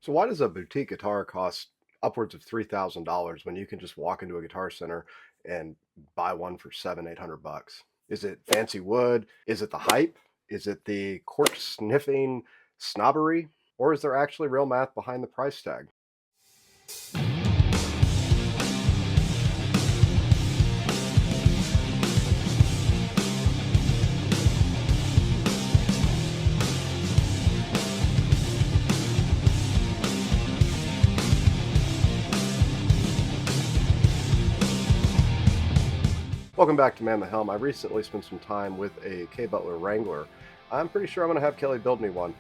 So why does a boutique guitar cost upwards of $3,000 when you can just walk into a guitar center and buy one for 700, 800 bucks? Is it fancy wood? Is it the hype? Is it the cork sniffing snobbery? Or is there actually real math behind the price tag? Welcome back to Man the Helm. I recently spent some time with a K Butler Wrangler. I'm pretty sure I'm going to have Kelly build me one.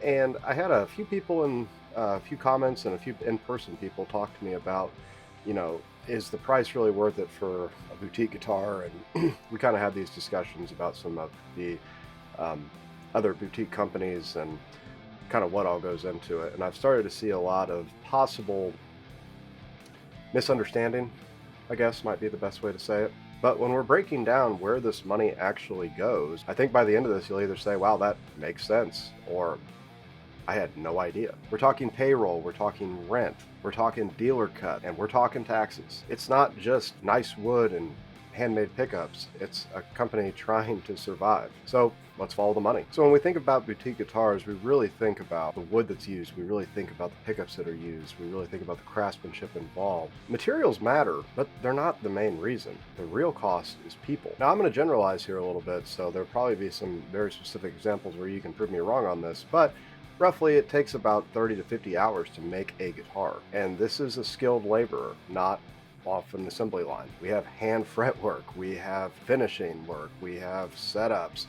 And I had a few people and a few comments and a few in-person people talk to me about, is the price really worth it for a boutique guitar? And we kind of had these discussions about some of the um, other boutique companies and kind of what all goes into it. And I've started to see a lot of possible misunderstanding, I guess might be the best way to say it. But when we're breaking down where this money actually goes, I think by the end of this, you'll either say, wow, that makes sense, or I had no idea. We're talking payroll, we're talking rent, we're talking dealer cut, and we're talking taxes. It's not just nice wood and handmade pickups, it's a company trying to survive. So let's follow the money. So when we think about boutique guitars, we really think about the wood that's used, we really think about the pickups that are used, we really think about the craftsmanship involved. Materials matter, but they're not the main reason. The real cost is people. Now I'm going to generalize here a little bit, so there'll probably be some very specific examples where you can prove me wrong on this, but roughly, it takes about 30 to 50 hours to make a guitar, and this is a skilled laborer, not off an assembly line. We have hand fretwork, we have finishing work, we have setups.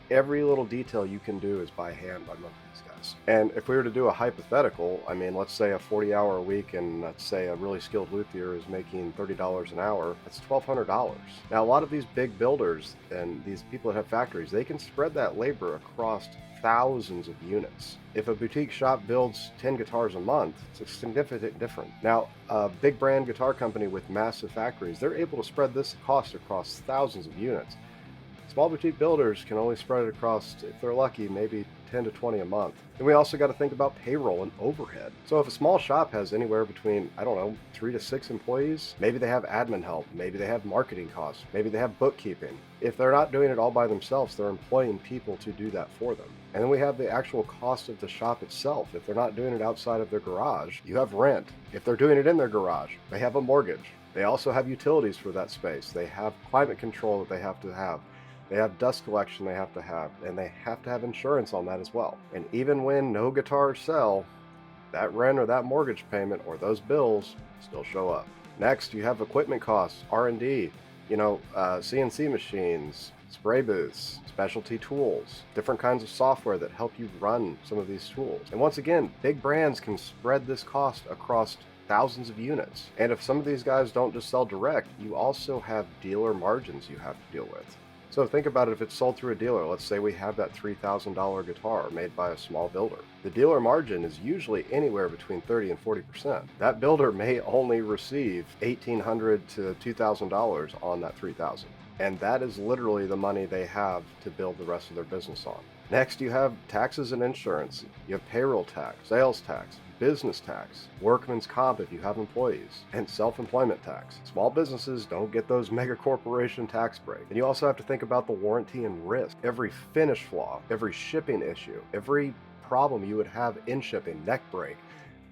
Every little detail you can do is by hand by most of these guys. And if we were to do a hypothetical, I mean, let's say a 40-hour a week, and let's say a really skilled luthier is making $30 an hour, that's $1,200. Now, a lot of these big builders and these people that have factories, they can spread that labor across thousands of units. If a boutique shop builds 10 guitars a month, it's a significant difference. Now, a big brand guitar company with massive factories, they're able to spread this cost across thousands of units. Small boutique builders can only spread it across, if they're lucky, maybe 10 to 20 a month. And we also got to think about payroll and overhead. So if a small shop has anywhere between, I don't know, 3 to 6 employees, maybe they have admin help, maybe they have marketing costs, maybe they have bookkeeping. If they're not doing it all by themselves, they're employing people to do that for them. And then we have the actual cost of the shop itself. If they're not doing it outside of their garage, you have rent. If they're doing it in their garage, they have a mortgage. They also have utilities for that space. They have climate control that they have to have. They have dust collection they have to have, and they have to have insurance on that as well. And even when no guitars sell, that rent or that mortgage payment or those bills still show up. Next, you have equipment costs, R&D, CNC machines, spray booths, specialty tools, different kinds of software that help you run some of these tools. And once again, big brands can spread this cost across thousands of units. And if some of these guys don't just sell direct, you also have dealer margins you have to deal with. So think about it, if it's sold through a dealer, let's say we have that $3,000 guitar made by a small builder. The dealer margin is usually anywhere between 30 and 40%. That builder may only receive $1,800 to $2,000 on that $3,000. And that is literally the money they have to build the rest of their business on. Next, you have taxes and insurance. You have payroll tax, sales tax, business tax, workman's comp if you have employees, and self-employment tax. Small businesses don't get those mega corporation tax breaks. And you also have to think about the warranty and risk. Every finish flaw, every shipping issue, every problem you would have in shipping, neck break,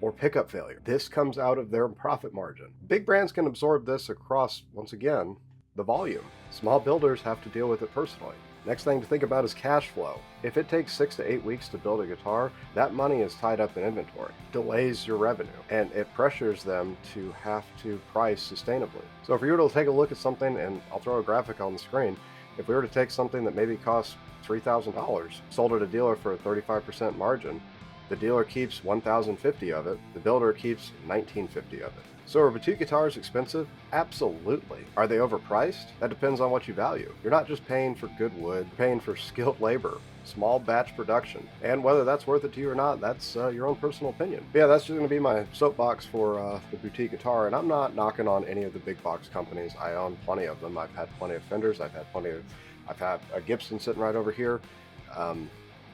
or pickup failure. This comes out of their profit margin. Big brands can absorb this across, once again, the volume. Small builders have to deal with it personally. Next thing to think about is cash flow. If it takes 6 to 8 weeks to build a guitar, that money is tied up in inventory, delays your revenue, and it pressures them to have to price sustainably. So if you were to take a look at something, and I'll throw a graphic on the screen, if we were to take something that maybe costs $3,000, sold at a dealer for a 35% margin, the dealer keeps $1,050 of it, the builder keeps $1,950 of it. So are boutique guitars expensive? Absolutely. Are they overpriced? That depends on what you value. You're not just paying for good wood, you're paying for skilled labor, small batch production. And whether that's worth it to you or not, that's your own personal opinion. But yeah, that's just going to be my soapbox for the boutique guitar. And I'm not knocking on any of the big box companies. I own plenty of them. I've had plenty of Fenders. I've had a Gibson sitting right over here.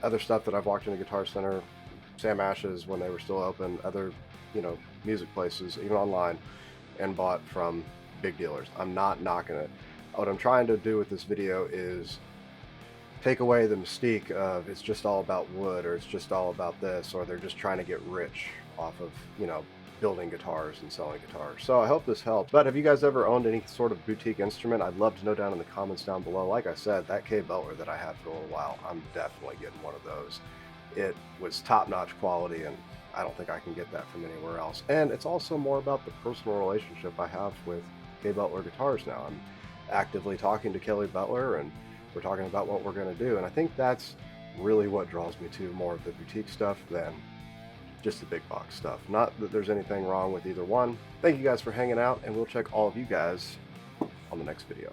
Other stuff that I've walked in a Guitar Center, Sam Ash's when they were still open, other, music places, even online, and bought from big dealers. I'm not knocking it. What I'm trying to do with this video is take away the mystique of it's just all about wood, or it's just all about this, or they're just trying to get rich off of, building guitars and selling guitars. So I hope this helps. But have you guys ever owned any sort of boutique instrument? I'd love to know down in the comments down below. Like I said, that K Butler that I had for a little while, I'm definitely getting one of those. It was top-notch quality, and I don't think I can get that from anywhere else. And it's also more about the personal relationship I have with K Butler guitars now. I'm actively talking to Kelly Butler, and we're talking about what we're going to do. And I think that's really what draws me to more of the boutique stuff than just the big box stuff. Not that there's anything wrong with either one. Thank you guys for hanging out, and we'll check all of you guys on the next video.